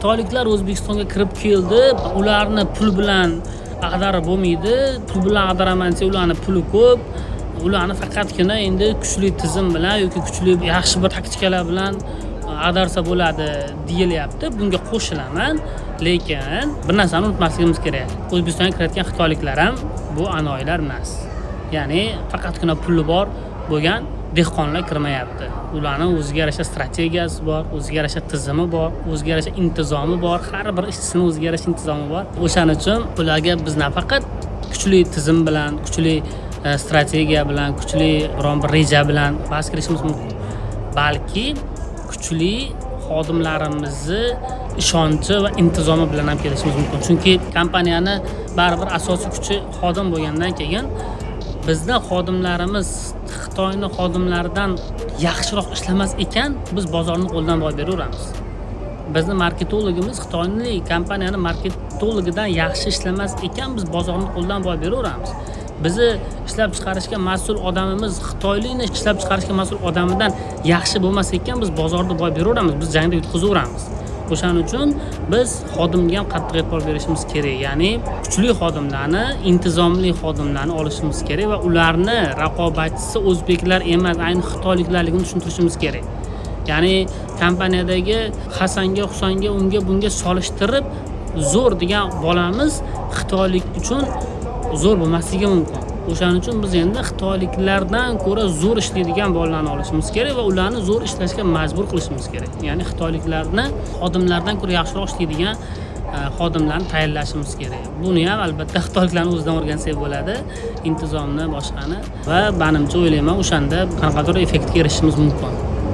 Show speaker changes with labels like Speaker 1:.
Speaker 1: xitoyliklar O'zbekistonga kirib keldi, ularni pul bilan ag'darib bo'lmaydi. Pul bilan ag'daraman desa, ularning puli ko'p. Ularni faqatgina endi kuchli tizim bilan yoki kuchli yaxshi bir taktikalar bilan ag'darsa bo'ladi deyilyapti. Bunga qo'shilaman, lekin bir narsani unutmasligimiz kerak. O'zbekistonga kirayotgan xitoyliklar ham bu anoyilar emas. Ya'ni faqatgina puli bor bo'lgan dehqonlar kirmayapti. Ularning o'ziga yarasha strategiyasi bor, o'ziga yarasha tizimi bor, o'ziga yarasha intizomi bor. Har bir ishchisining o'ziga yarasha intizomi bor. O'shaning uchun ularga biz nafaqat kuchli tizim bilan, kuchli strategiya bilan, kuchli biron bir reja bilan bas kirishimiz mumkin, balki kuchli xodimlarimizni ishonchi va intizomi bilan ham kelishimiz mumkin. Chunki kompaniyani baribir asosiy kuchi xodim bo'lgandan keyin bizning xodimlarimiz Xitoyning xodimlaridan yaxshiroq ishlamas ekan, biz bozorni qo'ldan boy beraveramiz. Bizning marketologimiz Xitoyning kompaniyani marketologidan yaxshi ishlamas ekan, biz bozorni qo'ldan boy beraveramiz. Bizni ishlab chiqarishga mas'ul odamimiz Xitoylikni ishlab chiqarishga mas'ul odamidan yaxshi bo'lmas ekan, biz bozorda boy beraveramiz, biz jangda yutqazaveramiz. O'shaning uchun biz xodimga ham qattiq e'tibor berishimiz kerak. Ya'ni kuchli xodimlarni, intizomli xodimlarni olishimiz kerak va ularni raqobatchisi o'zbeklar emas, ayni xitoyliklarligini tushuntirishimiz kerak. Ya'ni kompaniyadagi Hasanga, Husanga, unga bunga solishtirib zo'r degan bolamiz xitoylik uchun zo'r bo'lmasligi mumkin. O'shaning uchun biz endi xitoyliklardan ko'ra zo'r ishlaydigan bolalarni olishimiz kerak va ularni zo'r ishlashga majbur qilishimiz kerak. Ya'ni xitoyliklarni xodimlardan ko'ra yaxshiroq ishlaydigan xodimlarni tayyorlashimiz kerak. Buni ham albatta xitoyliklarning o'zidan o'rgansak bo'ladi, intizomni, boshqani va menimcha o'ylayman o'shanda qanaqadir effektga erishishimiz mumkin.